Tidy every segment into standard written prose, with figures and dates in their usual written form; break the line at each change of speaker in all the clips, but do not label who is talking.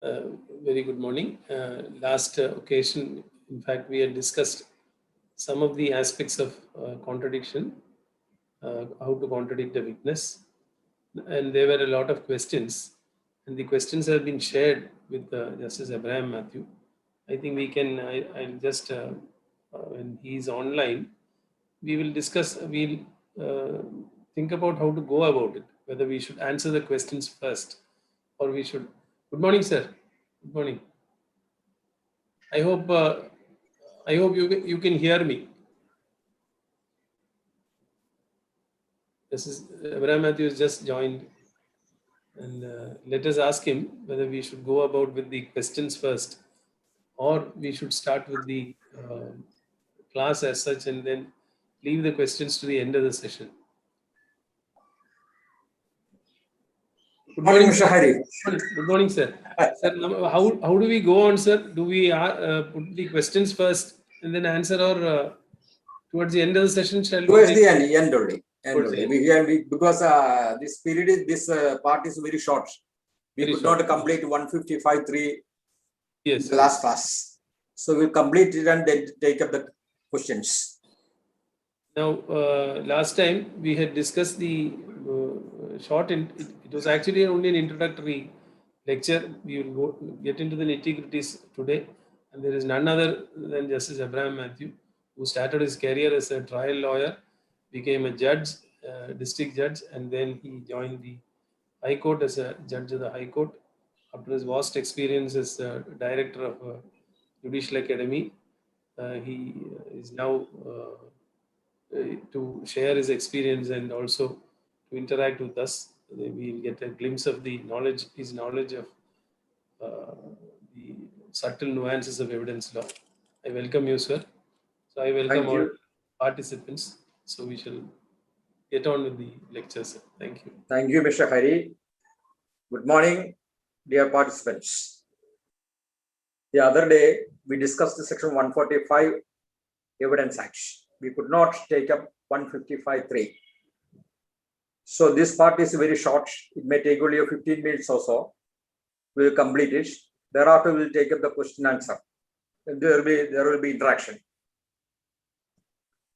Uh, Very good morning. Last occasion, in fact, we had discussed some of the aspects of contradiction, how to contradict a witness, and there were a lot of questions, and the questions have been shared with Justice Abraham Matthew. I think we can. I'll just when he's online, we will discuss. We'll think about how to go about it. Whether we should answer the questions first, or we should. Good morning, sir. Good morning. I hope you can hear me. This is Abraham Matthews just joined, and let us ask him whether we should go about with the questions first, or we should start with the class as such, and then leave the questions to the end of the session.
Good morning, Mr. Hari.
Good morning, sir. Sir, how do we go on, sir? Do we put the questions first and then answer, or towards the end of the session shall
Towards
we?
the end only.
Towards the end.
Because this period, this part is very short. We
Very
could
short.
not complete 155.3
Yes.
the last class. So we'll complete it and then take up the questions.
Now, last time we had discussed the short. It was actually only an introductory lecture. We will get into the nitty-gritties today, and there is none other than Justice Abraham Matthew, who started his career as a trial lawyer, became a judge, district judge, and then he joined the High Court as a judge of the High Court. After his vast experience as director of Judicial Academy, he is now to share his experience and also to interact with us. We'll get a glimpse of his knowledge of the subtle nuances of evidence law. I welcome you, sir. So I welcome all participants. So we shall get on with the lecture, sir. Thank you.
Thank you, Mr. Hari. Good morning, dear participants. The other day, we discussed the section 145 Evidence Act. We could not take up 155.3. So this part is very short. It may take only 15 minutes or so. We will complete it. Thereafter, we will take up the question answer. And there will be interaction.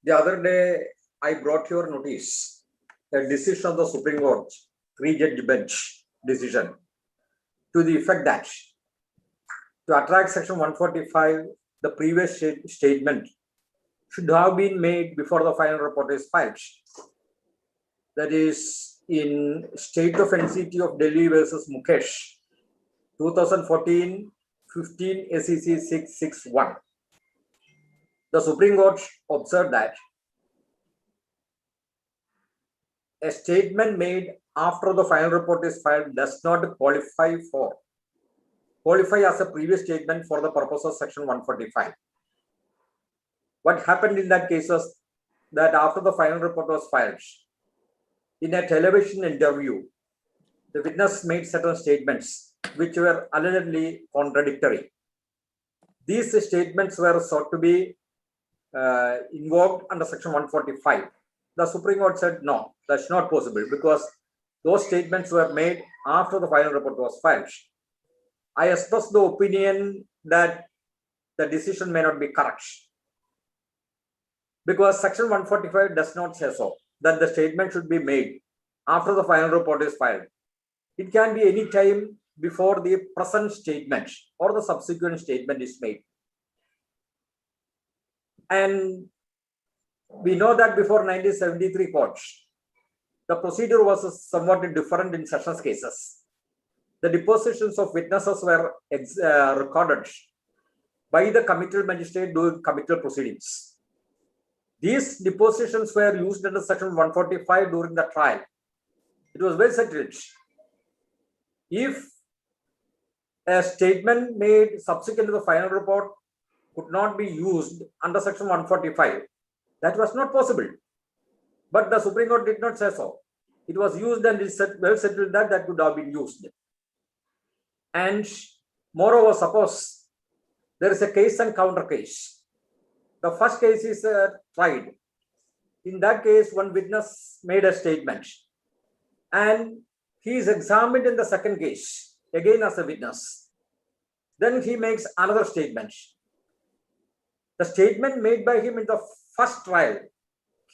The other day, I brought your notice a decision of the Supreme Court, 3-judge bench decision, to the effect that to attract section 145, the previous statement should have been made before the final report is filed. That is in State of NCT of Delhi versus Mukesh, 2014, 15 SEC 661. The Supreme Court observed that a statement made after the final report is filed does not qualify as a previous statement for the purpose of section 145. What happened in that case was that after the final report was filed, in a television interview, the witness made certain statements which were allegedly contradictory. These statements were sought to be invoked under section 145. The Supreme Court said no, that's not possible because those statements were made after the final report was filed. I expressed the opinion that the decision may not be correct because section 145 does not say so, that the statement should be made after the final report is filed. It can be any time before the present statement or the subsequent statement is made. And we know that before 1973 courts, the procedure was somewhat different in Sessions cases. The depositions of witnesses were recorded by the committal magistrate during committal proceedings. These depositions were used under section 145 during the trial. It was well settled. If a statement made subsequent to the final report could not be used under section 145, that was not possible. But the Supreme Court did not say so. It was used and it is well settled that that could have been used. And moreover, suppose there is a case and counter case. The first case is tried. In that case, one witness made a statement and he is examined in the second case, again as a witness. Then he makes another statement. The statement made by him in the first trial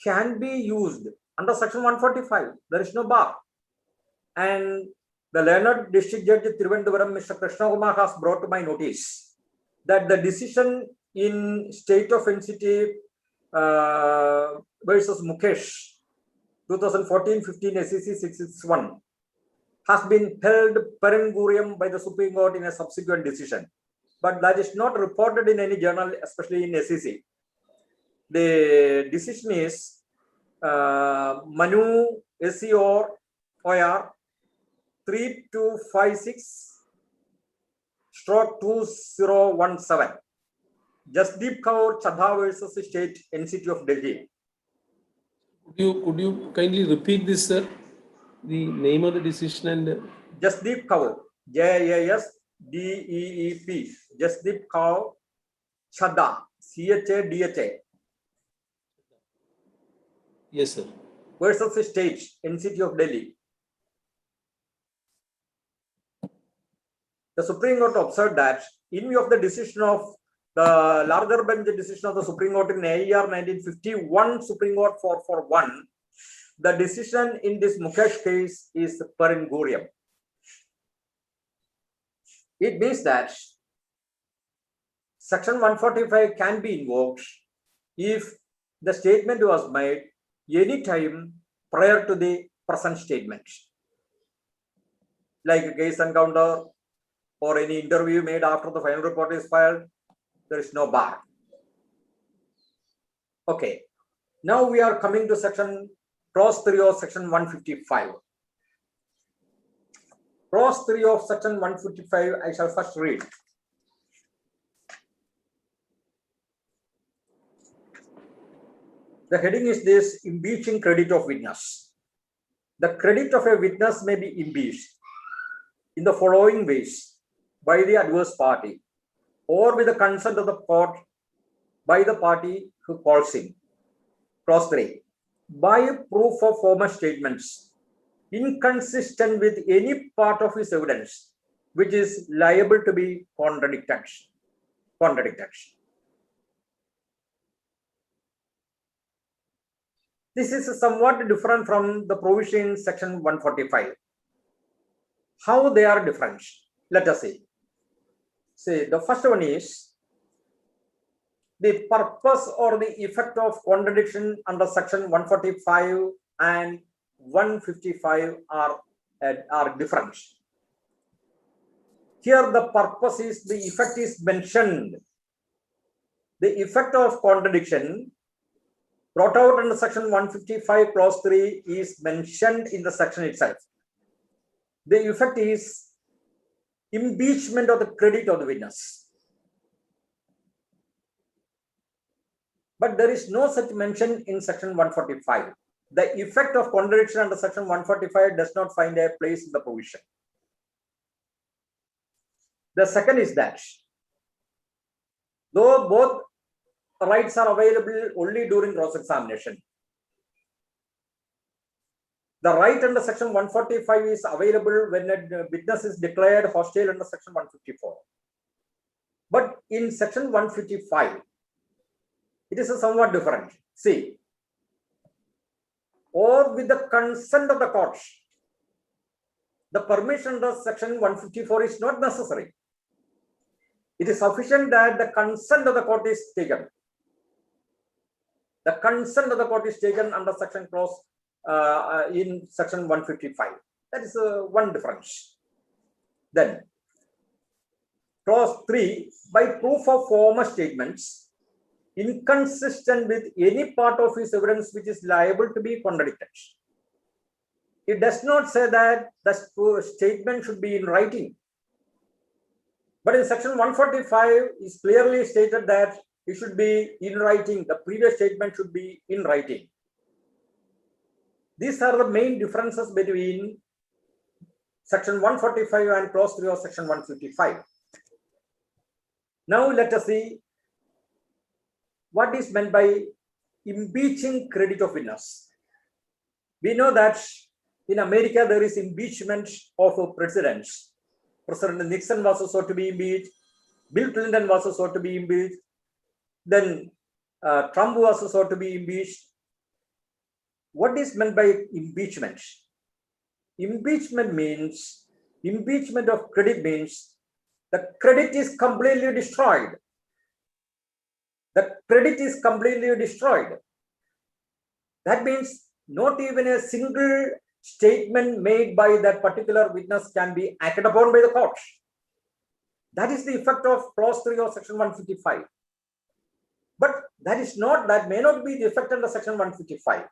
can be used under section 145. There is no bar. And the learned district judge Thiruvananthapuram, Mr. Krishna Kumar, has brought to my notice that the decision in state of NCT versus Mukesh 2014-15 SEC 661 has been held per curiam by the Supreme Court in a subsequent decision. But that is not reported in any journal, especially in SEC. The decision is Manu SCOR 3256/2017. Jasdeep Kaur Chadha versus State NCT of Delhi.
Could you kindly repeat this, sir? The name of the decision and
Jasdeep Kaur, JASDEEP, Jasdeep Kaur Chadha, CHADHA.
yes, sir.
Versus State NCT of Delhi. The Supreme Court observed that in view of the decision of the larger bench decision of the Supreme Court in AER 1951 Supreme Court 441, the decision in this Mukesh case is per curiam. It means that section 145 can be invoked if the statement was made any time prior to the present statement, like a case encounter or any interview made after the final report is filed. There is no bar. Okay, now we are coming to section clause 3 of section 155. Clause 3 of section 155, I shall first read. The heading is this: impeaching credit of witness. The credit of a witness may be impeached in the following ways: by the adverse party, or with the consent of the court by the party who calls him. Clause 3. By proof of former statements inconsistent with any part of his evidence which is liable to be contradicted. This is somewhat different from the provision in section 145. How they are different? Let us see. See, the first one is the purpose or the effect of contradiction under section 145 and 155 are different. Here the purpose is, the effect is mentioned. The effect of contradiction brought out under section 155 clause 3 is mentioned in the section itself. The effect is impeachment of the credit of the witness. But there is no such mention in section 145. The effect of contradiction under section 145 does not find a place in the provision. The second is that though both rights are available only during cross-examination, the right under section 145 is available when a witness is declared hostile under section 154. But in section 155, it is somewhat different. See, or with the consent of the court. The permission under section 154 is not necessary. It is sufficient that the consent of the court is taken. The consent of the court is taken under section clause in section 155. That is one difference. Then, clause 3, by proof of former statements inconsistent with any part of his evidence which is liable to be contradicted. It does not say that the statement should be in writing. But in section 145 is clearly stated that it should be in writing. The previous statement should be in writing. These are the main differences between section 145 and clause 3 of section 155. Now let us see what is meant by impeaching credit of witness. We know that in America there is impeachment of presidents. President Nixon was also to be impeached. Bill Clinton was sought to be impeached. Then Trump was sought to be impeached. What is meant by impeachment? Impeachment of credit means the credit is completely destroyed. The credit is completely destroyed. That means not even a single statement made by that particular witness can be acted upon by the court. That is the effect of clause 3 of section 155. But that may not be the effect under section 155.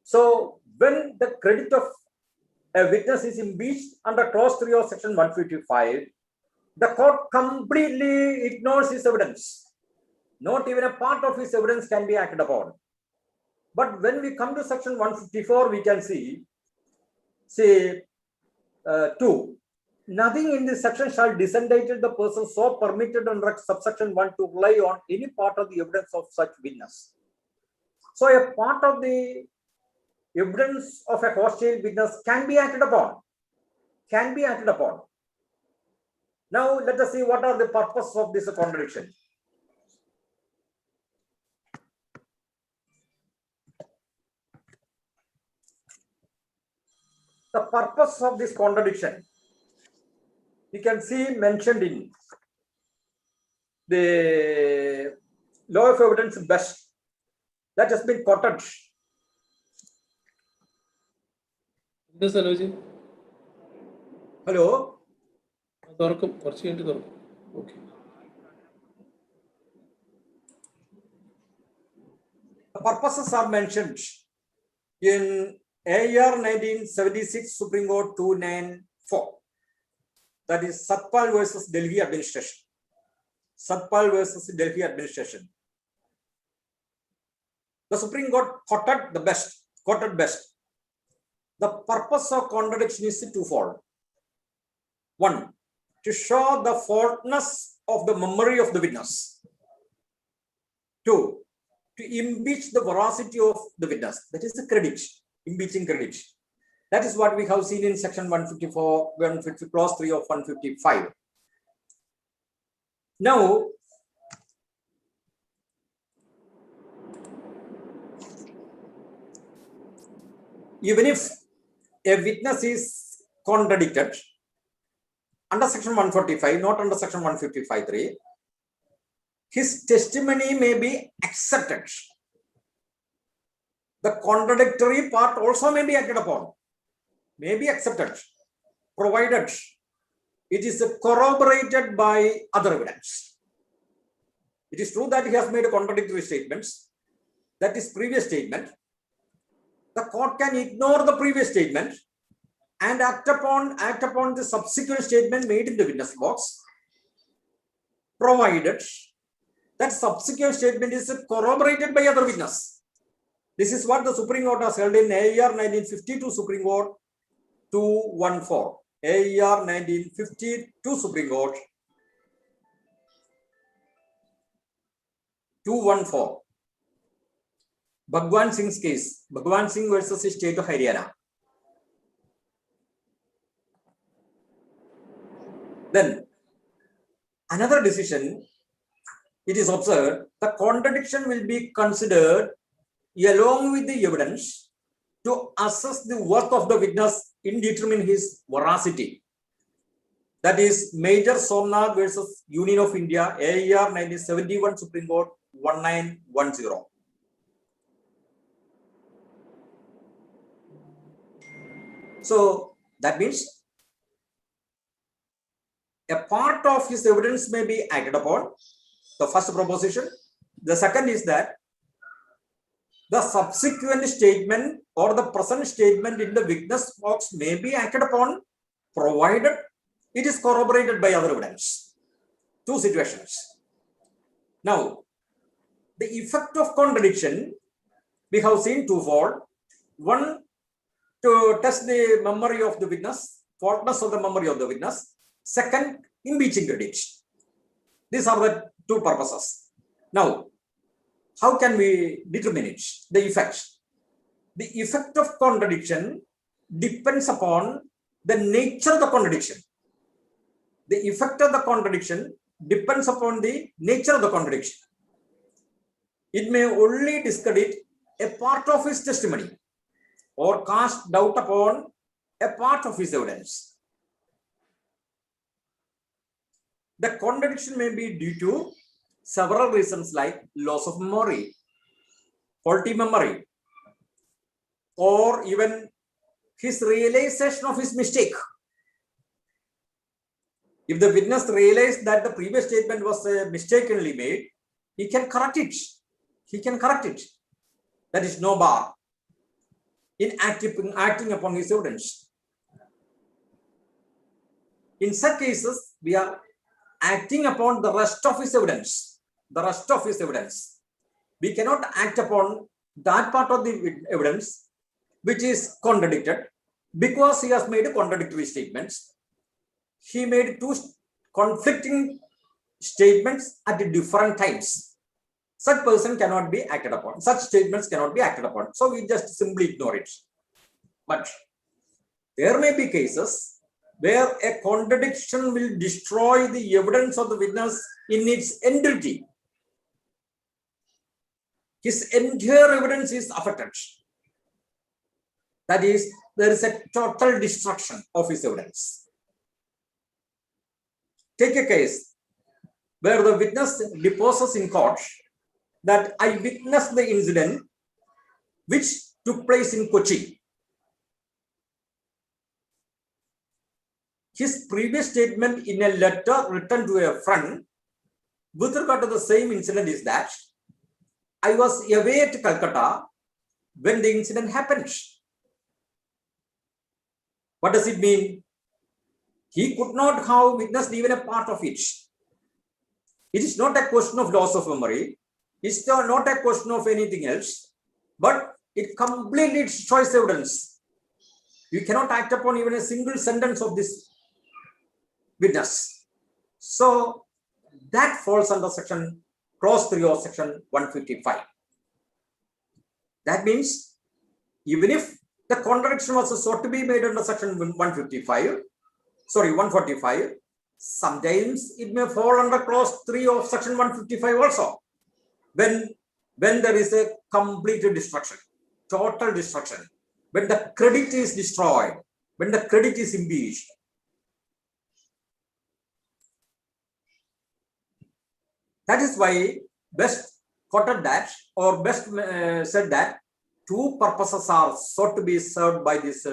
So when the credit of a witness is impeached under clause 3 of section 155, the court completely ignores his evidence. Not even a part of his evidence can be acted upon. But when we come to section 154, we can see, say, 2. Nothing in this section shall disentitle the person so permitted under subsection 1 to rely on any part of the evidence of such witness. So a part of the evidence of a hostile witness can be acted upon. Now let us see what are the purposes of this contradiction. The purpose of this contradiction, you can see mentioned in the law of evidence best that has been quoted.
Yes, Anuj.
Hello?
Okay.
The purposes are mentioned in AR 1976 Supreme Court 294. That is Satpal versus Delhi administration. Satpal versus Delhi administration. The Supreme Court quoted best. The purpose of contradiction is twofold. 1, to show the faultness of the memory of the witness. 2, to impeach the veracity of the witness. That is the credit, impeaching credit. That is what we have seen in section 154, 150, clause 3 of 155. Now, even if a witness is contradicted under section 145, not under section 155(3), his testimony may be accepted. The contradictory part also may be acted upon, may be accepted, provided it is corroborated by other evidence. It is true that he has made contradictory statements. That is previous statement. The court can ignore the previous statement and act upon the subsequent statement made in the witness box, provided that subsequent statement is corroborated by other witness. This is what the Supreme Court has held in AR 1952 Supreme Court 214. AR 1952 Supreme Court 214. Bhagwan Singh's case, Bhagwan Singh versus the state of Haryana. Then another decision, it is observed, the contradiction will be considered along with the evidence to assess the worth of the witness in determining his veracity. That is Major Somnath versus Union of India, AR 1971 Supreme Court 1910. So that means a part of his evidence may be acted upon, the first proposition. The second is that the subsequent statement or the present statement in the witness box may be acted upon, provided it is corroborated by other evidence. Two situations. Now, the effect of contradiction, we have seen twofold. One, to test the memory of the witness, faultness of the memory of the witness. Second, impeaching credit. These are the two purposes. Now, how can we determine it? The effect. The effect of contradiction depends upon the nature of the contradiction. the effect of the contradiction depends upon the nature of the contradiction. It may only discredit a part of his testimony or cast doubt upon a part of his evidence. The contradiction may be due to several reasons like loss of memory, faulty memory, or even his realization of his mistake. If the witness realized that the previous statement was mistakenly made, he can correct it. He can correct it. That is no bar in acting upon his evidence. In such cases, we are acting upon the rest of his evidence. The rest of his evidence. We cannot act upon that part of the evidence which is contradicted because he has made contradictory statements. He made two conflicting statements at different times. Such person cannot be acted upon. Such statements cannot be acted upon. So we just simply ignore it. But there may be cases where a contradiction will destroy the evidence of the witness in its entirety. His entire evidence is affected. That is, there is a total destruction of his evidence. Take a case where the witness deposes in court that I witnessed the incident which took place in Kochi. His previous statement in a letter written to a friend with regard to the same incident is that I was away at Calcutta when the incident happened. What does it mean? He could not have witnessed even a part of it. It is not a question of loss of memory. It's not a question of anything else, but it completely destroys evidence. You cannot act upon even a single sentence of this witness. So that falls under section clause 3 of section 155. That means even if the contradiction was sought to be made under section 145, sometimes it may fall under clause 3 of section 155 also. When there is a complete destruction, total destruction, when the credit is destroyed, when the credit is impeached. That is why Best quoted that, or Best said that two purposes are sought to be served by this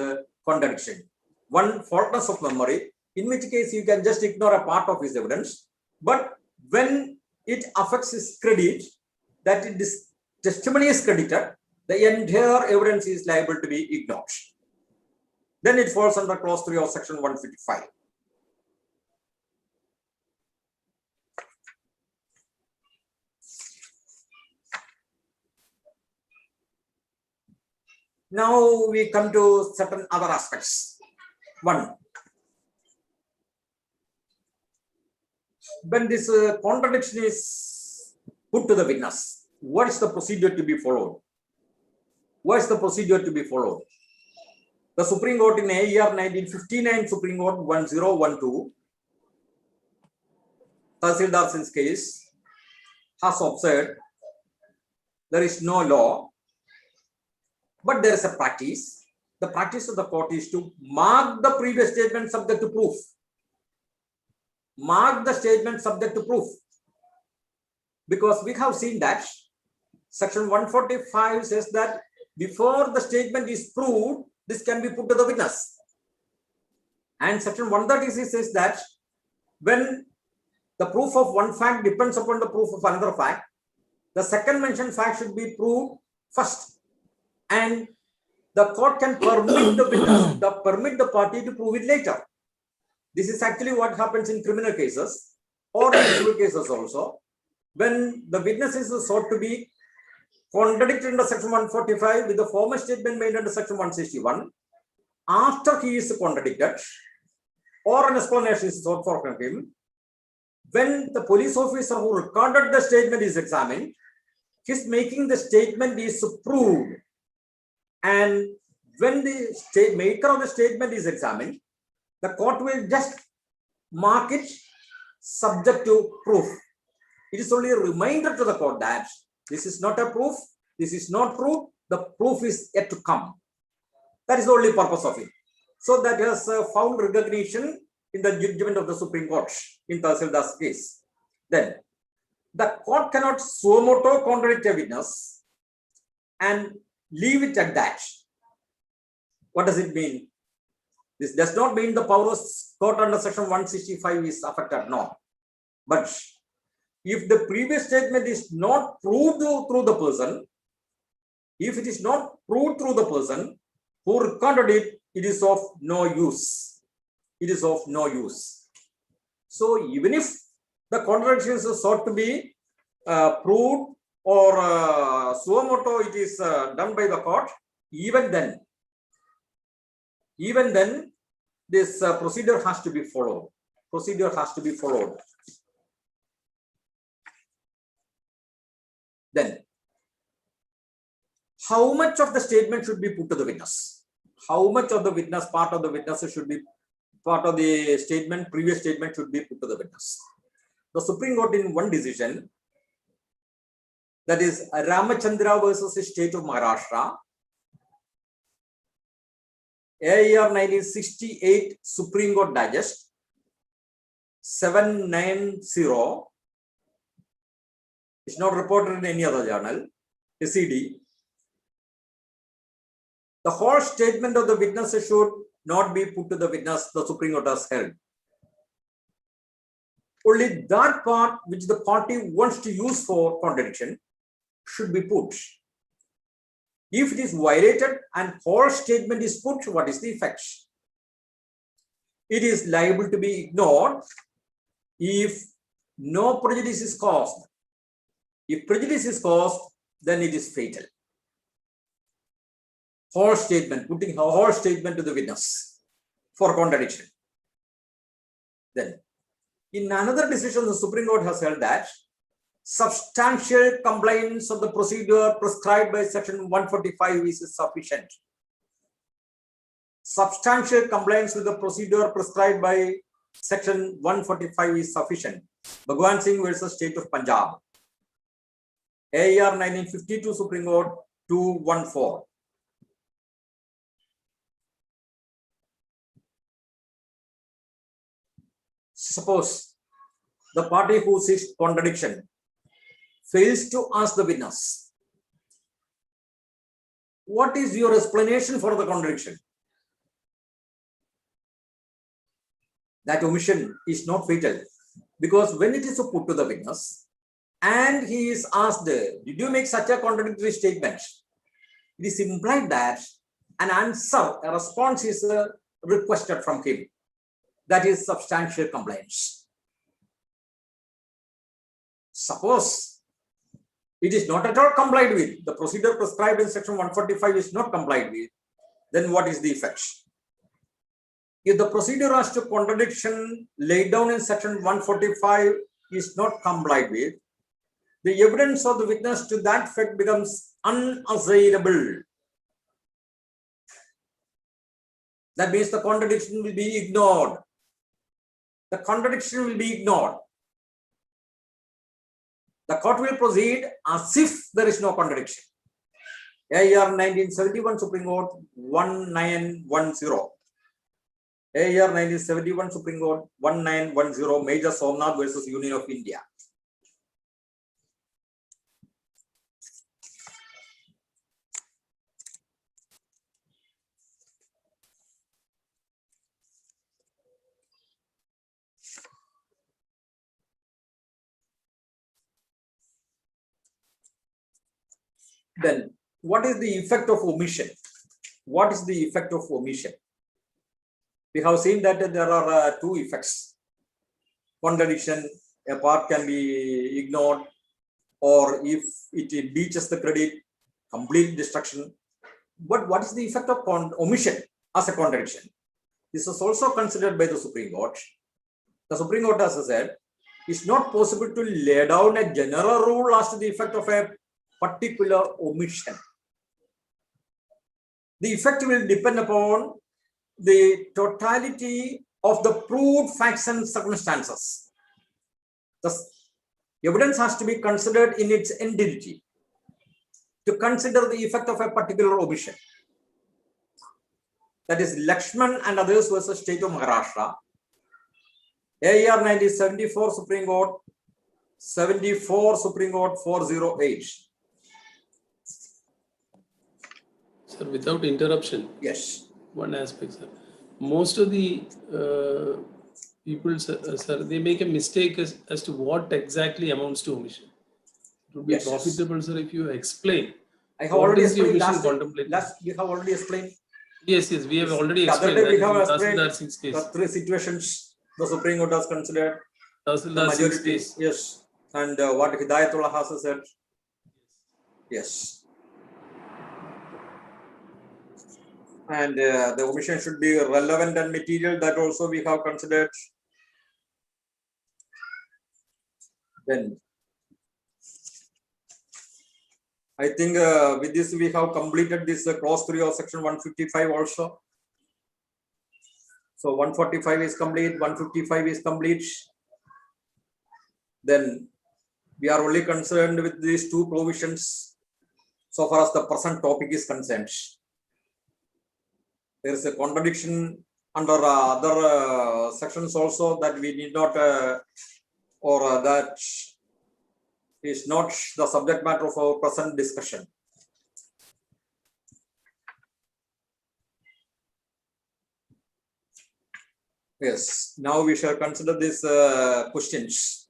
contradiction. One, faultness of memory, in which case you can just ignore a part of his evidence, but when it affects his credit, that this testimony is credited, the entire evidence is liable to be ignored. Then it falls under clause 3 of section 155. Now we come to certain other aspects. One, when this contradiction is put to the witness, what is the procedure to be followed? What is the procedure to be followed? The Supreme Court in AER 1959, Supreme Court 1012, Tahsildar Singh's case, has observed there is no law, but there is a practice. The practice of the court is to mark the previous statement subject to proof. Mark the statement subject to proof. Because we have seen that section 145 says that before the statement is proved, this can be put to the witness. And section 136 says that when the proof of one fact depends upon the proof of another fact, the second mentioned fact should be proved first. And the court can permit the witness, permit the party to prove it later. This is actually what happens in criminal cases or in civil cases also. When the witness is sought to be contradicted under section 145 with the former statement made under section 161, after he is contradicted or an explanation is sought for him, when the police officer who recorded the statement is examined, his making the statement is proved. And when the maker of the statement is examined, the court will just mark it subject to proof. It is only a reminder to the court that this is not a proof, this is not proof, the proof is yet to come. That is the only purpose of it. So that has found recognition in the judgment of the Supreme Court in Tahsildar's case. Then, the court cannot suo motu contradict a witness and leave it at that. What does it mean? This does not mean the power of court under section 165 is affected, no. But if the previous statement is not proved through the person, if it is not proved through the person who recorded it, it is of no use. It is of no use. So even if the contradictions are sought to be proved or suo motu it is done by the court, even then this procedure has to be followed. Procedure has to be followed. Then, how much of the statement should be put to the witness? How much of the witness, part of the witness should be, part of the statement, previous statement should be put to the witness? The Supreme Court in one decision, that is Ramachandra versus the State of Maharashtra, AIR 1968 Supreme Court Digest 790, it's not reported in any other journal, SED. The whole statement of the witness should not be put to the witness, the Supreme Court has held. Only that part which the party wants to use for contradiction should be put. If it is violated and whole statement is put, what is the effect? It is liable to be ignored if no prejudice is caused. If prejudice is caused, then it is fatal. Whole statement, putting a whole statement to the witness for contradiction. Then, in another decision, the Supreme Court has held that substantial compliance of the procedure prescribed by section 145 is sufficient. Substantial compliance with the procedure prescribed by section 145 is sufficient. Bhagwan Singh versus State of Punjab. AIR 1952 Supreme Court 214. Suppose the party who seeks contradiction fails to ask the witness, what is your explanation for the contradiction? That omission is not fatal, because when it is put to the witness and he is asked, did you make such a contradictory statement? It is implied that an answer, a response is requested from him. That is substantial compliance. Suppose it is not at all complied with, the procedure prescribed in section 145 is not complied with, then what is the effect? If the procedure as to contradiction laid down in section 145 is not complied with, the evidence of the witness to that effect becomes unassailable. That means the contradiction will be ignored. The contradiction will be ignored. The court will proceed as if there is no contradiction. AIR 1971 Supreme Court 1910. AIR 1971 Supreme Court 1910, Major Somnath versus Union of India. Then, what is the effect of omission? What is the effect of omission? We have seen that there are two effects. Contradiction, a part can be ignored, or if it breaches the credit, complete destruction. But what is the effect of omission as a contradiction? This is also considered by the Supreme Court. The Supreme Court has said, it's not possible to lay down a general rule as to the effect of a particular omission. The effect will depend upon the totality of the proved facts and circumstances. The evidence has to be considered in its entirety to consider the effect of a particular omission. That is Lakshman and others versus State of Maharashtra. AR 1974 Supreme Court, 74 Supreme Court 408.
Sir, without interruption,
Yes.
one aspect, sir. Most of the people, sir, they make a mistake as to what exactly amounts to omission. It would be
Yes, yes.
profitable, sir, if you explain.
I have
What
already
is the
explained
omission contemplated?
we have already explained.
Yes, we have already
The other
explained
day
that
we
is
have
in
explained
Tahsildar Singh's case.
the three situations the Supreme Court has considered. The
Tahsildar Singh's
majority,
case.
yes. And what Hidayatullah has said. Yes. And the omission should be relevant and material, that also we have considered. Then I think with this we have completed this clause 3 of section 155 also. So 145 is complete, 155 is complete. Then we are only concerned with these two provisions so far as the present topic is concerned. There is a contradiction under other sections also that we need not, that is not the subject matter of our present discussion. Yes, now we shall consider these questions.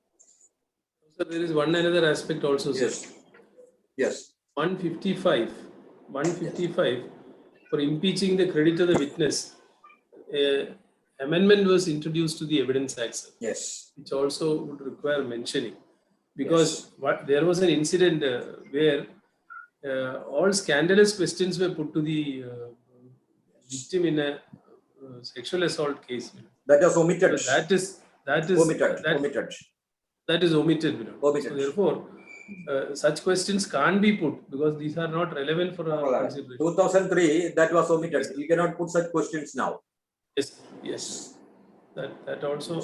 So there is one another aspect also, sir.
Yes. Yes.
155 for impeaching the credit of the witness. Amendment was introduced to the Evidence Act, sir,
Yes.
which also would require mentioning, because there was an incident where all scandalous questions were put to the victim in a sexual assault case.
That is omitted.
So that is
Omitted.
that is omitted.
Omitted.
So therefore, such questions can't be put because these are not relevant for our consideration.
2003, that was omitted. You cannot put such questions now.
Yes. That also,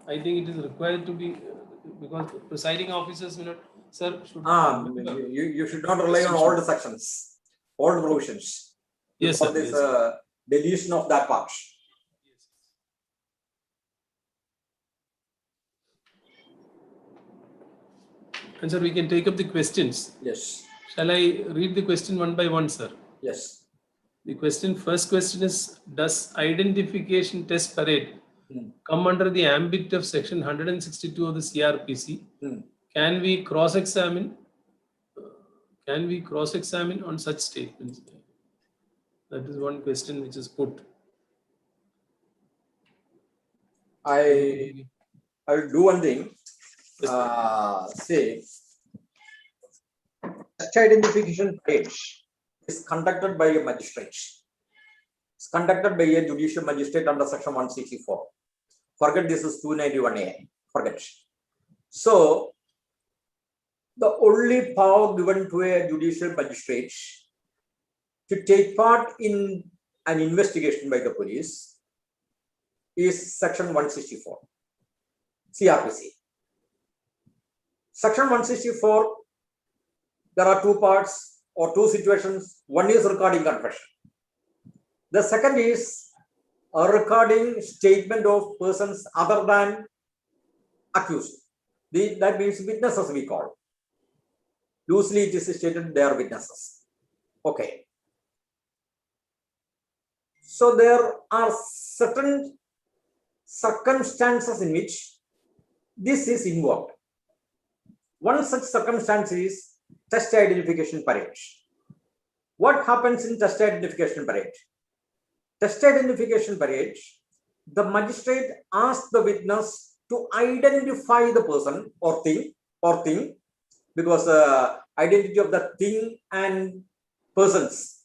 I think it is required to be, because presiding officers will not, sir, should.
You should not rely on all the sections, all the provisions.
Yes,
for
sir.
this
Yes.
deletion of that part.
And sir, we can take up the questions.
Yes.
Shall I read the question one by one, sir?
Yes.
The first question is, does identification test parade come under the ambit of section 162 of the CRPC? Can we cross-examine? On such statements? That is one question which is put.
I will do one thing. Say, test identification page is conducted by a magistrate. It's conducted by a judicial magistrate under section 164. Forget this is 291A. Forget. So, the only power given to a judicial magistrate to take part in an investigation by the police is section 164, CRPC. Section 164, there are two parts or two situations. One is recording confession. The second is a recording statement of persons other than accused. That means witnesses we call. Loosely it is stated they are witnesses. Okay. So there are certain circumstances in which this is invoked. One such circumstance is test identification parade. What happens in test identification parade? Test identification parade, the magistrate asks the witness to identify the person or thing, because identity of the thing and persons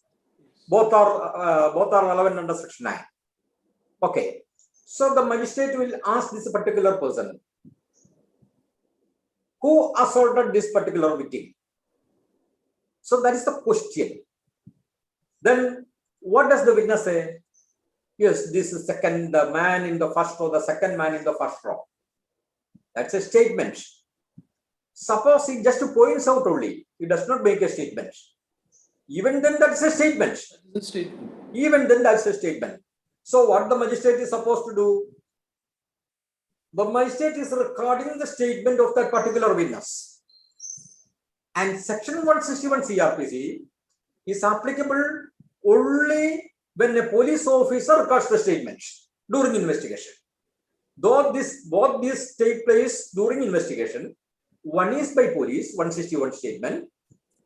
both are relevant under section 9. Okay, so the magistrate will ask this particular person, who assaulted this particular victim? So that is the question. Then what does the witness say? yes, this is second man in the first row, the second man in the first row. That's a statement. Suppose he just points out only, he does not make a statement. Even then, that's a statement.
That is a statement.
Even then, that's a statement. So, what the magistrate is supposed to do? The magistrate is recording the statement of that particular witness. And section 161 CRPC is applicable only when a police officer records the statement during investigation. Though both these take place during investigation, one is by police, 161 statement,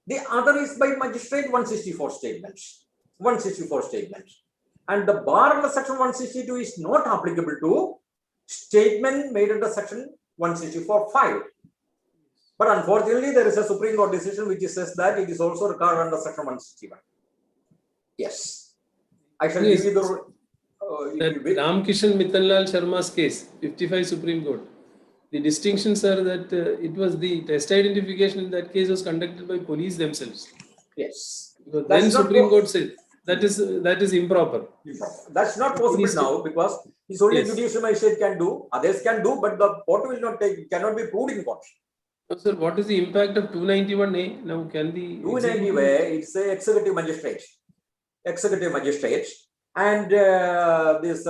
the other is by magistrate, 164 statements. 164 statements. And the bar under section 162 is not applicable to statement made under section 164(5). But unfortunately, there is a Supreme Court decision which says that it is also recorded under section 161. Yes. I shall
Yes.
give you the.
That Ramkishan Mittanlal Sharma's case, 55 Supreme Court. The distinctions are that it was the test identification in that case was conducted by police themselves.
Yes.
Because
That's
then
not
Supreme Court said that is improper.
That's not possible
Police-
now because it's only
Yes.
judicial magistrate can do, others can do, but the court will not take, cannot be proved in court.
Now, sir, what is the impact of 291A? Now, can the
290 way, it's a executive magistrate. Executive magistrate. And this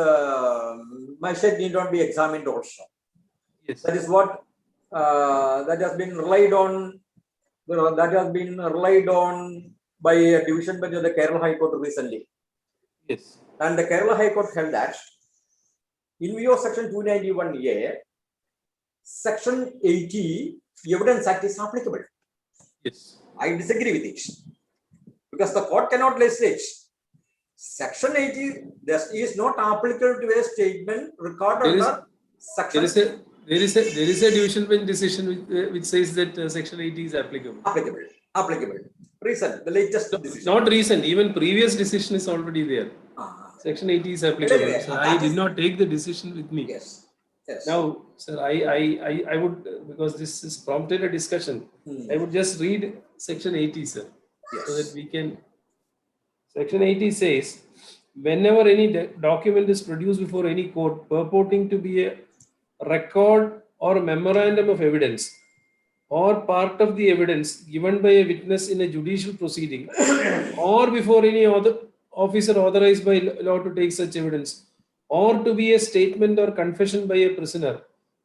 magistrate need not be examined also.
Yes.
That is what that has been relied on. That has been relied on by a division bench of the Kerala High Court recently.
Yes.
And the Kerala High Court held that in view of section 291A, section 80 Evidence Act is applicable.
Yes.
I disagree with it because the court cannot legislate. Section 80 is not applicable to a statement recorded
There is-
under section
There is a division bench decision which says that section 80 is applicable.
applicable. Recent, the latest decision.
Not recent, even previous decision is already there.
Ah,
Section 80 is applicable.
Anyway,
So
that
I
is-
did not take the decision with me.
yes. Yes.
Now, sir, I would, because this is prompted a discussion,
Hmm.
I would just read section 80, sir, so that
Yes.
we can. Section 80 says, whenever any document is produced before any court purporting to be a record or memorandum of evidence or part of the evidence given by a witness in a judicial proceeding or before any other officer authorized by law to take such evidence, or to be a statement or confession by a prisoner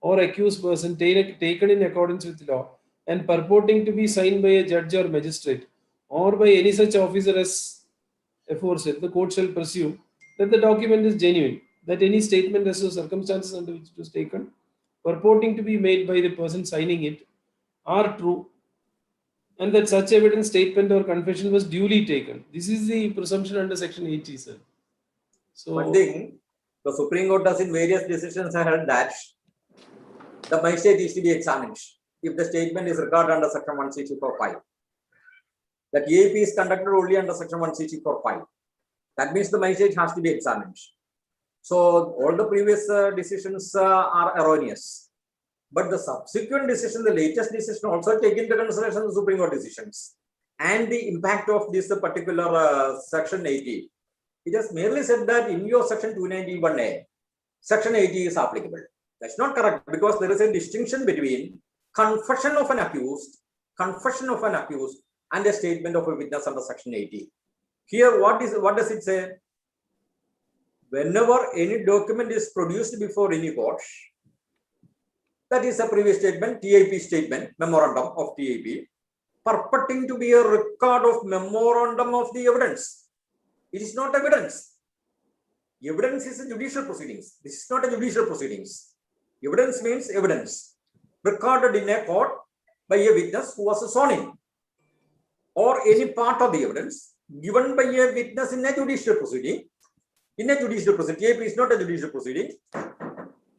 or accused person taken in accordance with law and purporting to be signed by a judge or magistrate or by any such officer as aforesaid, the court shall presume that the document is genuine, that any statement as to circumstances under which it was taken, purporting to be made by the person signing it, are true, and that such evidence, statement, or confession was duly taken. This is the presumption under section 80, sir. So,
One thing, the Supreme Court has in various decisions held that the magistrate is to be examined if the statement is recorded under section 164(5). That EAP is conducted only under section 164(5). That means the magistrate has to be examined. So all the previous decisions are erroneous. But the subsequent decision, the latest decision also take into consideration the Supreme Court decisions and the impact of this particular section 80. It has merely said that in your section 291A, section 80 is applicable. That's not correct because there is a distinction between confession of an accused and a statement of a witness under section 80. Here, what does it say? Whenever any document is produced before any court, that is a previous statement, TIP statement, memorandum of TIP, purporting to be a record of memorandum of the evidence. It is not evidence. Evidence is a judicial proceedings. This is not a judicial proceedings. Evidence means evidence recorded in a court by a witness who was sworn in, or any part of the evidence given by a witness in a judicial proceeding. In a judicial proceeding, TIP is not a judicial proceeding.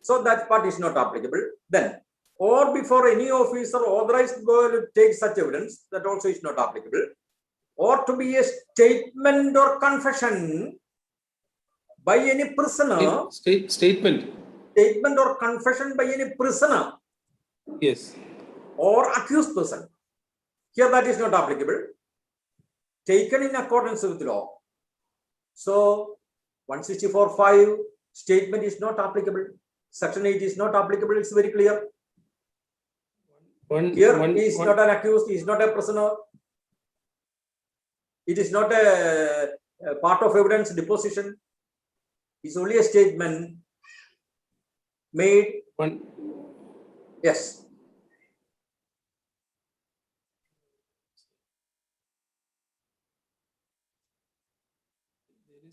So that part is not applicable. Then, or before any officer authorized to take such evidence, that also is not applicable. Or to be a statement or confession by any prisoner,
statement.
Statement or confession by any prisoner.
Yes.
Or accused person. Here that is not applicable. Taken in accordance with law. So 164.5 statement is not applicable. Section 8 is not applicable. It's very clear. Here he is not an accused. He is not a prisoner. It is not a part of evidence deposition. It's only a statement made. Yes.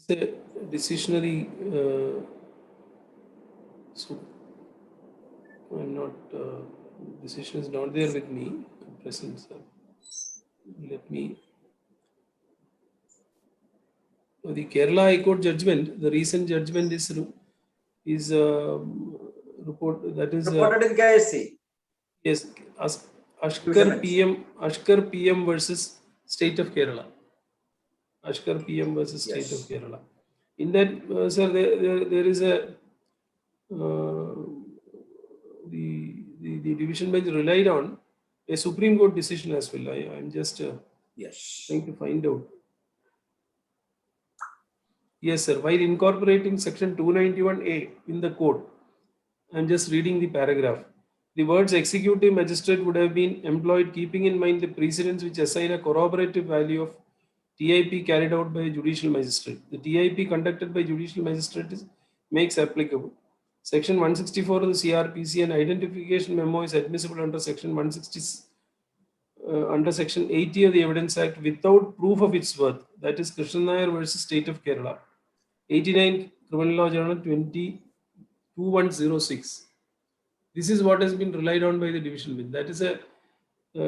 There is a decisionary. So I'm not. Decision is not there with me. Present, sir. Let me. The Kerala High Court judgment, the recent judgment is report that is
reported in KSC.
Yes, Ashkar PM versus State of Kerala. Ashkar PM versus State of Kerala. In that, sir, there is a the division bench relied on a Supreme Court decision as well. I'm just trying to find out. Yes, sir. While incorporating section 291A in the code, I'm just reading the paragraph. The words executive magistrate would have been employed keeping in mind the precedents which assign a corroborative value of TIP carried out by a judicial magistrate. The TIP conducted by judicial magistrate makes applicable. Section 164 of the CRPC, an identification memo is admissible under section 160 under section 80 of the Evidence Act without proof of its worth. That is Krishnan Nair versus State of Kerala. 89 Criminal Law Journal 2106. This is what has been relied on by the division bench. That is a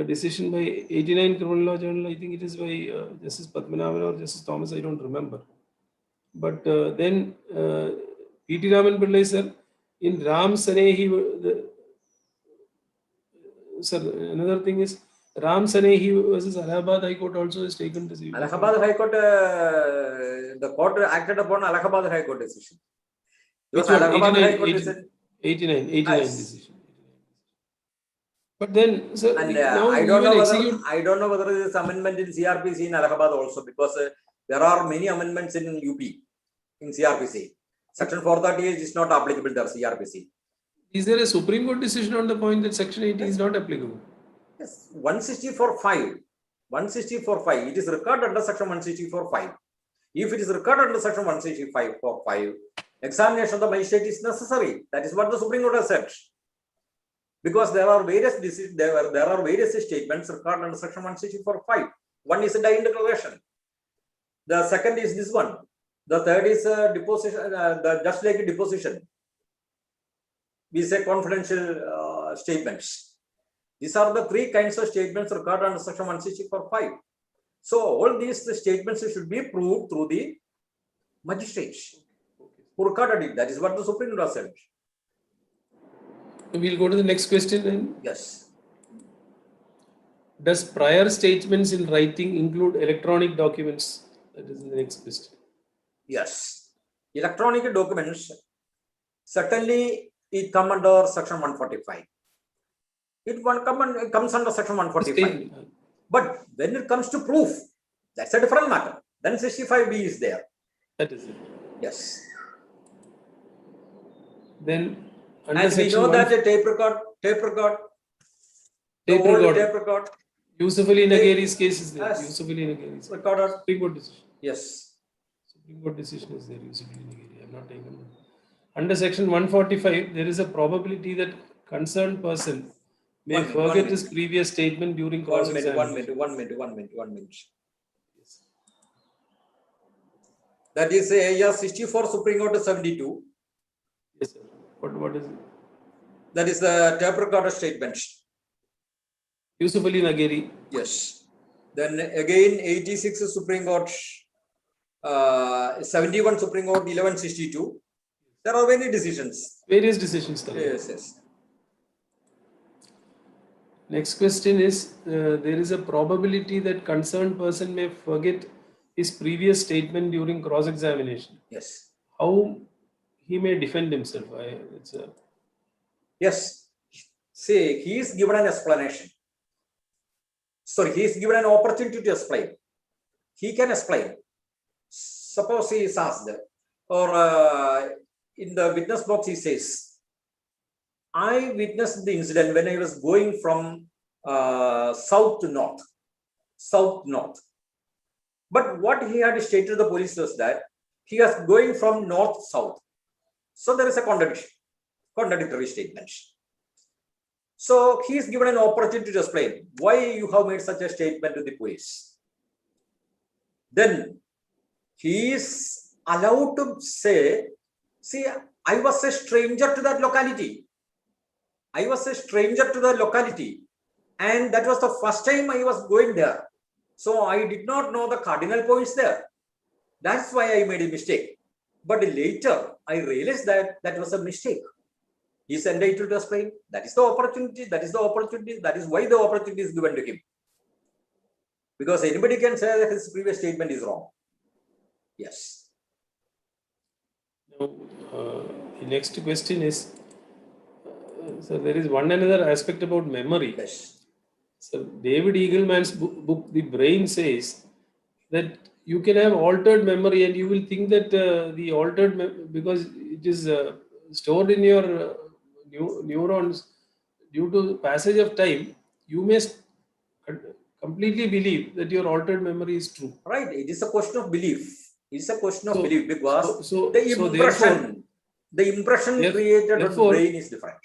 decision by 89 Criminal Law Journal. I think it is by Justice Padmanabhan or Justice Thomas. I don't remember. But then P.T. Raman Pillai, sir, in Ram Sanehi, sir, another thing is Ram Sanehi versus Allahabad High Court also is taken to see.
Allahabad High Court, the court acted upon Allahabad High Court decision.
Which one? 89 decision. But then, sir,
and
now
I don't know whether there is amendment in CRPC in Allahabad also, because there are many amendments in UP in CRPC. Section 438 is not applicable there, CRPC.
Is there a Supreme Court decision on the point that Section 80 is not applicable?
Yes, 164.5. It is recorded under Section 164.5. If it is recorded under Section 165.5, examination of the magistrate is necessary. That is what the Supreme Court has said. Because there are various statements recorded under Section 164.5. One is a dying declaration. The second is this one. The third is deposition. Just like a deposition, we say confidential statements. These are the three kinds of statements recorded under Section 164.5. So all these statements should be proved through the magistrates who recorded it. That is what the Supreme Court said.
We'll go to the next question then.
Yes.
Does prior statements in writing include electronic documents? That is the next question.
Yes. Electronic documents, certainly it comes under Section 145. It comes under Section 145. But when it comes to proof, that's a different matter. Then 65B is there.
That is it.
Yes.
Then
and we know that a tape record.
Yusuf Ali Nagheri's case is there. Yusuf Ali Nagheri's
recorded.
Supreme Court decision.
Yes.
Supreme Court decision is there. Yusuf Ali Nagheri. I have not taken it. Under Section 145, there is a probability that concerned person may forget his previous statement during cross-examination.
One minute. Yes. That is AR 64, Supreme Court 72.
Yes, sir. What is it?
That is the tape recorder statement.
Yusuf Ali Nagheri.
Yes. Then again 86 Supreme Court, 71 Supreme Court, 1162. There are many decisions.
Various decisions.
Yes.
Next question is, there is a probability that concerned person may forget his previous statement during cross-examination.
Yes.
How he may defend himself?
Yes. See, he is given an explanation. Sorry, he is given an opportunity to explain. He can explain. Suppose he is asked, or in the witness box, he says, I witnessed the incident when I was going from south to north, south-north. But what he had stated to the police was that he was going from north-south. So there is a contradiction, contradictory statement. So he is given an opportunity to explain why you have made such a statement to the police. Then he is allowed to say, see, I was a stranger to that locality. I was a stranger to the locality. And that was the first time I was going there. So I did not know the cardinal points there. That's why I made a mistake. But later, I realized that that was a mistake. He is entitled to explain. That is the opportunity. That is the opportunity. That is why the opportunity is given to him. Because anybody can say that his previous statement is wrong. Yes.
Now, the next question is, so there is one another aspect about memory.
Yes.
So David Eagleman's book, The Brain, says that you can have altered memory and you will think that the altered, because it is stored in your neurons due to passage of time, you may completely believe that your altered memory is true.
Right. It is a question of belief. It's a question of
So-
belief because
so
the impression
therefore-
created on the
therefore-
brain is different.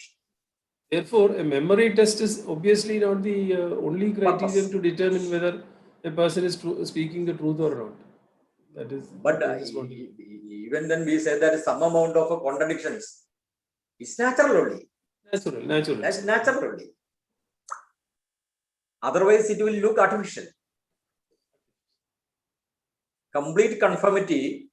Therefore, a memory test is obviously not the only criterion
Purpose.
to determine whether a person is speaking the truth or not. That is.
But
that is what
even then we say that some amount of contradictions. It's natural only.
natural.
That's natural only. Otherwise, it will look artificial. Complete conformity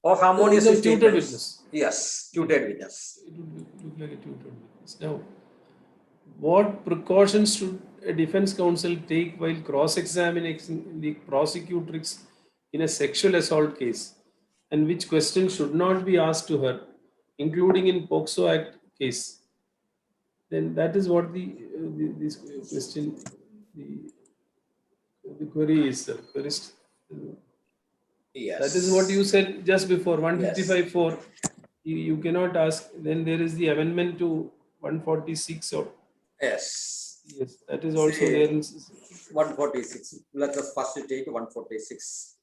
or harmonious
It is a tutored
statements.
witness.
Yes, tutored witness.
It would look like a tutored witness. Now, what precautions should a defense counsel take while cross-examining the prosecutrix in a sexual assault case, and which questions should not be asked to her, including in POCSO Act case? Then that is what this question, the query is.
Yes.
That is what you said just before, 155.4. You cannot ask. Then there is the amendment to 146. Or
Yes.
yes, that is also
See,
there. In,
146. Let us first take 146.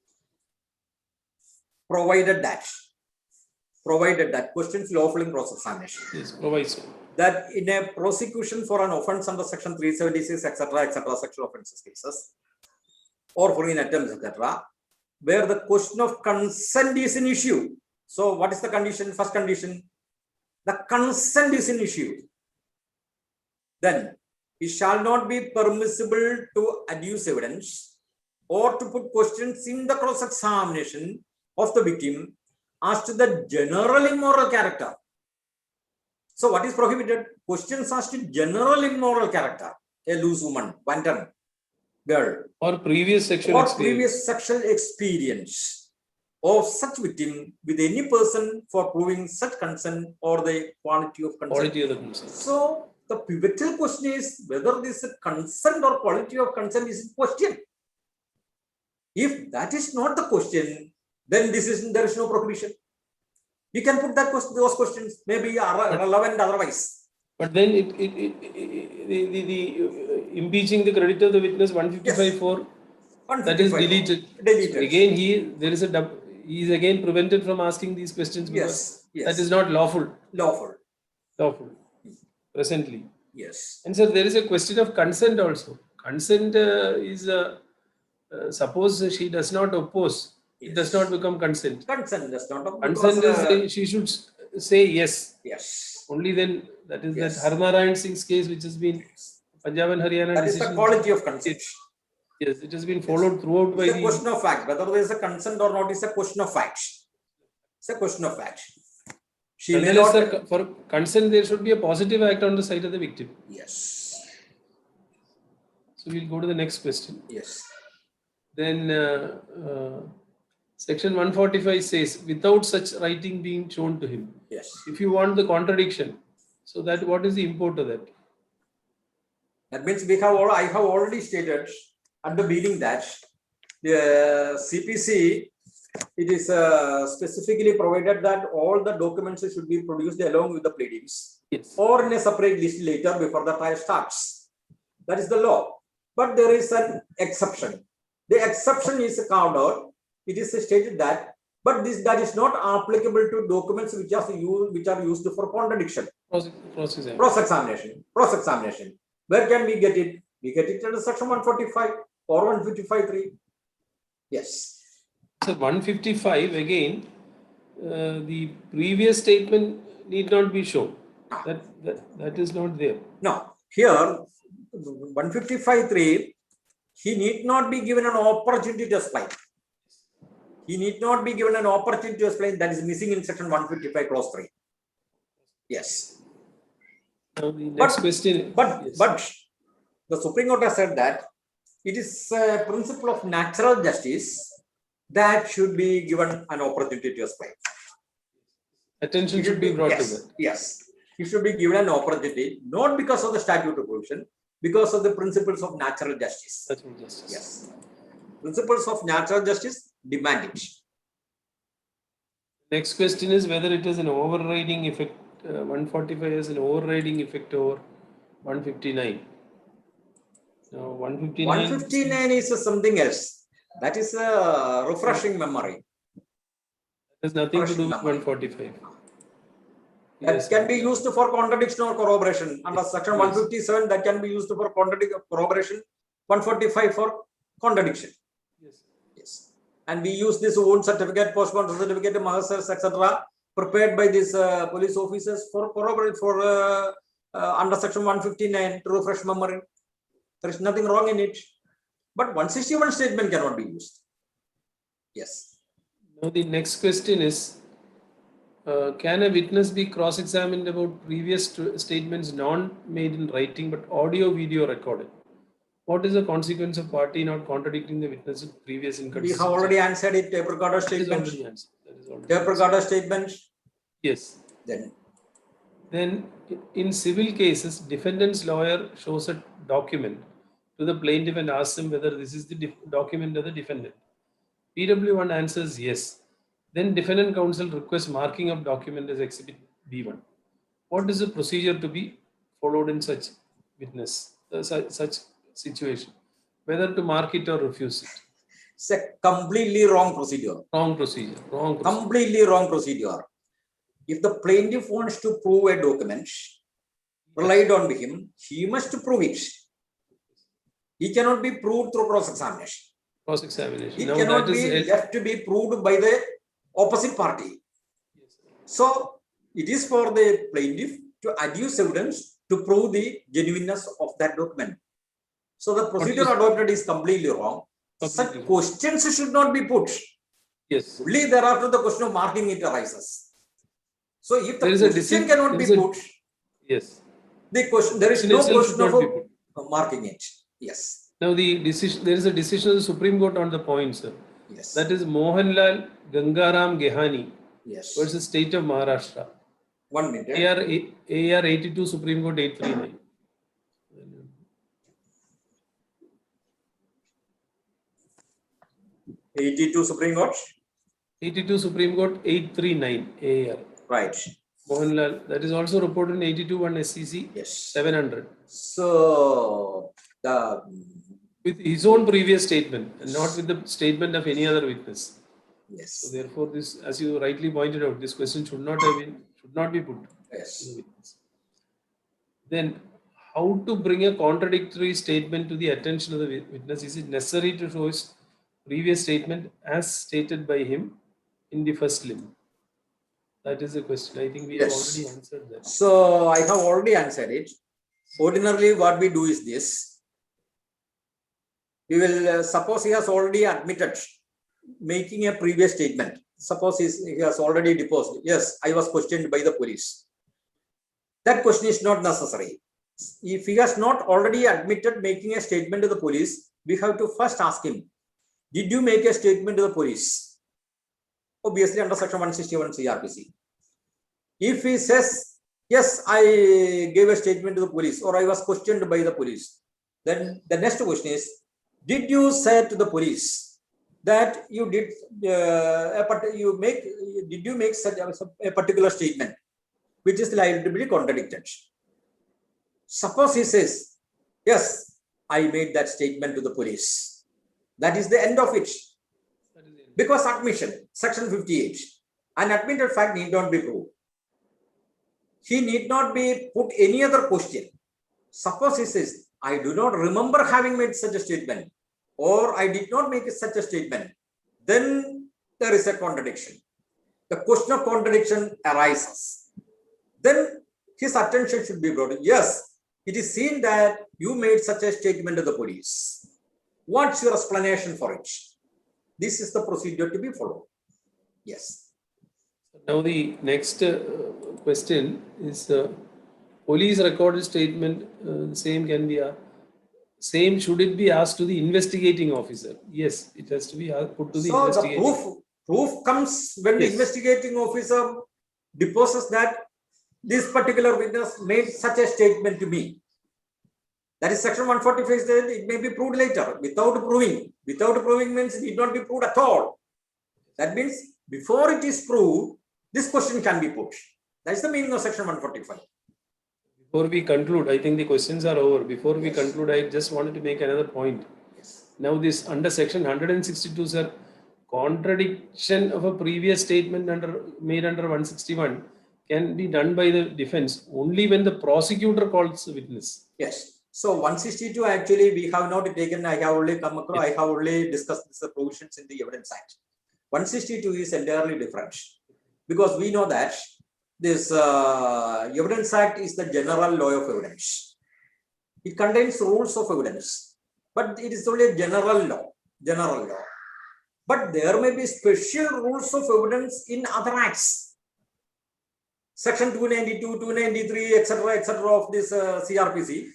Provided that questions lawful in cross-examination.
yes, proviso.
That in a prosecution for an offense under section 376, etc., sexual offences cases, or for an attempt, etc., where the question of consent is an issue. So, what is the condition? First condition, the consent is an issue. Then, it shall not be permissible to adduce evidence or to put questions in the cross-examination of the victim as to the general immoral character. So, what is prohibited? Questions as to general immoral character. A loose woman, wanton girl,
Or previous sexual
experience of such victim with any person for proving such consent or the quality of consent.
quality of the consent.
So, the pivotal question is whether this consent or quality of consent is in question. If that is not the question, then there is no prohibition. You can put those questions, maybe relevant otherwise.
But then the impeaching the credit of the witness 155.4, that is deleted. So again, he is again prevented from asking these questions because that is not lawful. Lawful. Presently.
Yes.
And so there is a question of consent also. Consent is suppose she does not oppose, it does not become consent.
Consent does not.
Consent is she should say yes.
Yes.
Only then, that is that Harnarayan Singh's case, which has been Punjab and Haryana.
That is the quality of consent.
Yes, it has been followed throughout by
the question of fact. Whether there is a consent or not is a question of fact. It's a question of fact. She may not.
For consent, there should be a positive act on the side of the victim.
Yes.
So we'll go to the next question.
Yes.
Then section 145 says, without such writing being shown to him.
Yes.
If you want the contradiction, so that what is the import of that?
That means I have already stated at the beginning that the CPC it is specifically provided that all the documents should be produced along with the pleadings
Yes.
or in a separate list later before the trial starts. That is the law. But there is an exception. The exception is carved out. It is stated that, but that is not applicable to documents which are used for contradiction.
Cross-examination.
Cross-examination. Where can we get it? We get it under section 145 or 155(3). Yes.
So 155 again, the previous statement need not be shown. That is not there.
Now, here 155(3), he need not be given an opportunity to explain. He need not be given an opportunity to explain. That is missing in section 155 clause 3. Yes.
Now the next question.
But
Yes.
the Supreme Court has said that it is a principle of natural justice that should be given an opportunity to explain.
Attention should be brought to
Yes,
that.
yes. He should be given an opportunity, not because of the statute of provision, because of the principles of natural justice.
Natural justice.
Yes. Principles of natural justice demand it.
Next question is whether it is an overriding effect. 145 is an overriding effect over 159. Now
159 is something else. That is a refreshing memory.
has nothing to do with 145.
That
Yes.
can be used for contradiction or corroboration. Under section 157, that can be used for corroboration. 145 for contradiction.
Yes.
Yes. And we use this own certificate, postmortem certificate, masters, etc., prepared by these police officers for corroborate for under section 159 to refresh memory. There is nothing wrong in it. But 161 statement cannot be used. Yes.
Now the next question is, can a witness be cross-examined about previous statements not made in writing but audio video recorded? What is the consequence of party not contradicting the witness's previous
We
inconsistency?
have already answered it. Tape recorder
That is
statement.
already answered. That is already
Tape
answered.
recorder statement.
Yes. Then in civil cases, defendant's lawyer shows a document to the plaintiff and asks him whether this is the document of the defendant. PW1 answers yes. Then defendant counsel requests marking of document as exhibit B1. What is the procedure to be followed in such witness, such situation? Whether to mark it or refuse it?
It's a completely wrong procedure.
Wrong procedure. Wrong procedure.
Completely wrong procedure. If the plaintiff wants to prove a document relied on him, he must prove it. He cannot be proved through cross-examination.
Cross-examination.
It
Now
cannot
that
be
is
left to be proved by the opposite party. So it is for the plaintiff to adduce evidence to prove the genuineness of that document. So the procedure adopted is completely wrong. Such
Completely wrong.
questions should not be put.
yes.
Only thereafter the question of marking it arises. So if the
There is a
question
decision-
cannot be
there is a-
put,
Yes.
the question there is
Question
no
itself
question
should
of
not be put.
marking it. Yes.
Now the decision, there is a decision of the Supreme Court on the point, sir.
Yes.
That is Mohanlal Gangaram Gehani
Yes.
versus State of Maharashtra.
1 minute.
AR 82 Supreme Court 839.
82 Supreme Court.
82 Supreme Court 839 AR.
Right.
Mohanlal, that is also reported in 82 1 SCC
Yes.
700
So the
with his own previous statement and not with the statement of any other witness. So
yes.
therefore, this, as you rightly pointed out, this question should not be put to
Yes.
the witness. Then, how to bring a contradictory statement to the attention of the witness? Is it necessary to show his previous statement as stated by him in the first limb? That is the question. I think we have
Yes.
already answered that.
So I have already answered it. Ordinarily, what we do is this. We will suppose he has already admitted making a previous statement. Suppose he has already deposed. Yes, I was questioned by the police. That question is not necessary. If he has not already admitted making a statement to the police, we have to first ask him, did you make a statement to the police? Obviously under section 161 CRPC. If he says, yes, I gave a statement to the police or I was questioned by the police, then the next question is, did you say to the police that you did did you make such a particular statement which is likely to be contradicted. Suppose he says, yes, I made that statement to the police. That is the end of it. Because admission, section 58, an admitted fact need not be proved. He need not be put any other question. Suppose he says, I do not remember having made such a statement, or I did not make such a statement, then there is a contradiction. The question of contradiction arises. Then his attention should be brought. Yes, it is seen that you made such a statement to the police. What's your explanation for it? This is the procedure to be followed. Yes.
Now the next question is police recorded statement. Same can be same. Should it be asked to the investigating officer? Yes, it has to be put to the
So
investigating.
the proof comes when the
Yes.
investigating officer deposes that this particular witness made such a statement to me. That is section 145 said it may be proved later without proving. Without proving means it need not be proved at all. That means before it is proved, this question can be put. That is the meaning of section 145.
Before we conclude, I think the questions are over. Before we
Yes.
conclude, I just wanted to make another point.
Yes.
Now this under section 162, sir, contradiction of a previous statement made under 161 can be done by the defense only when the prosecutor calls the witness.
Yes. So 162 actually we have not taken, I have only come across, I have only discussed this provisions in the Evidence Act. 162 is entirely different because we know that this Evidence Act is the general law of evidence. It contains rules of evidence, but it is only a general law. But there may be special rules of evidence in other acts. Section 292, 293, etc. of this CRPC.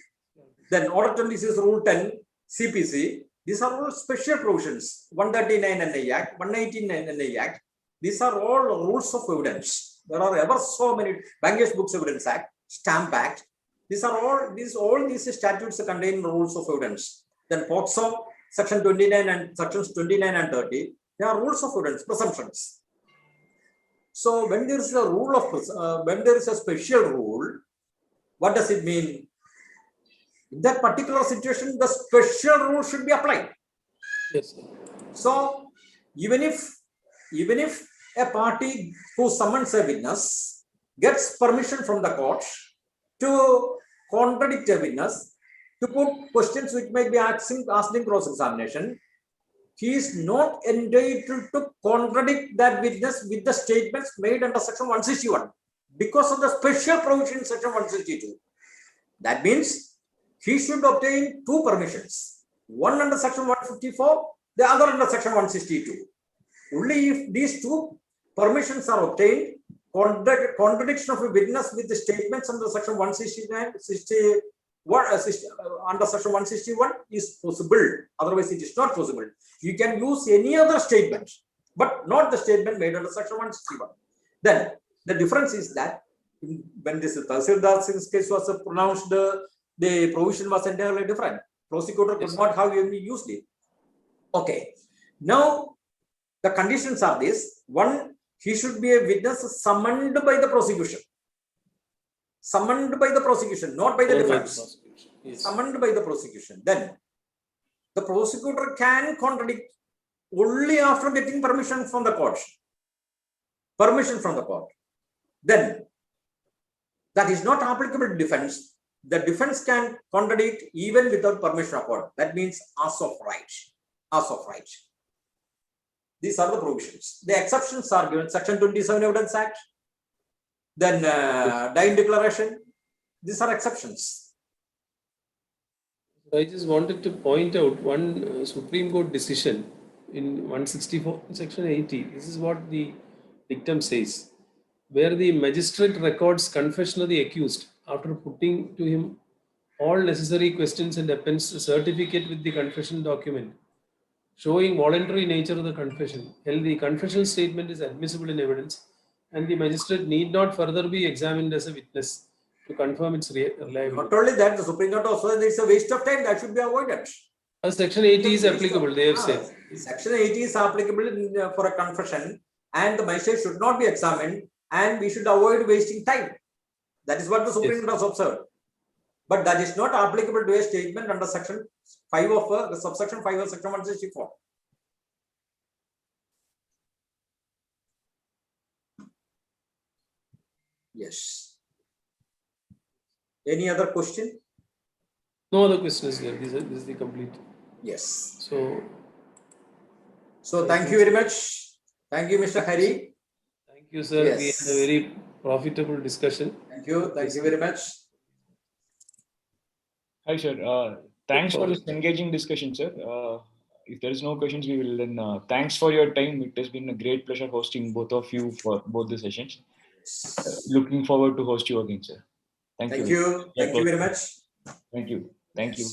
Then Order 26, Rule 10, CPC. These are all special provisions. 139 NI Act, 118 NI Act. These are all rules of evidence. There are ever so many. Bangladesh Books Evidence Act, Stamp Act. These are all these statutes contain rules of evidence. Then POCSO, Section 29 and Sections 29 and 30. They are rules of evidence, presumptions. So when there is a rule of when there is a special rule, what does it mean? In that particular situation, the special rule should be applied.
Yes, sir.
So even if a party who summons a witness gets permission from the court to contradict a witness, to put questions which may be asked in cross-examination, he is not entitled to contradict that witness with the statements made under section 161 because of the special provision in section 162. That means he should obtain two permissions, one under section 154, the other under section 162. Only if these two permissions are obtained, contradiction of a witness with the statements under section 169, under section 161 is possible. Otherwise, it is not possible. You can use any other statement, but not the statement made under section 161. Then the difference is that when this Tahsildar Singh's case was pronounced, the provision was entirely different. Prosecutor could not have even used it. Okay. Now the conditions are this: one, he should be a witness summoned by the prosecution. Summoned by the prosecution, not by the defense.
Yes.
Summoned by the prosecution. Then the prosecutor can contradict only after getting permission from the court. Permission from the court. Then that is not applicable to defense. The defense can contradict even without permission of court. That means as of right. As of right. These are the provisions. The exceptions are given. Section 27 Evidence Act. Then Dying Declaration. These are exceptions.
I just wanted to point out one Supreme Court decision in 164, section 80. This is what the dictum says, where the magistrate records confession of the accused after putting to him all necessary questions and appends a certificate with the confession document showing voluntary nature of the confession. Held the confessional statement is admissible in evidence and the magistrate need not further be examined as a witness to confirm its reliability.
Not only that, the Supreme Court also says it's a waste of time that should be avoided.
Section 80 is applicable, they have said.
Section 80 is applicable for a confession, and the magistrate should not be examined, and we should avoid wasting time. That is what the Supreme Court has observed. But that is not applicable to a statement under Section 5 of subsection 5 of Section 164. Yes. Any other question?
No other questions here. This is the complete.
Yes.
So
thank you very much. Thank you, Mr. Hari.
Thank you, sir.
Yes.
We had a very profitable discussion.
Thank you. Thank you very much.
Hi, sir. Thanks for this engaging discussion, sir. If there is no questions, we will then. Thanks for your time. It has been a great pleasure hosting both of you for both the sessions. Looking forward to host you again, sir. Thank you.
Thank you very much.
Thank you. Thank you.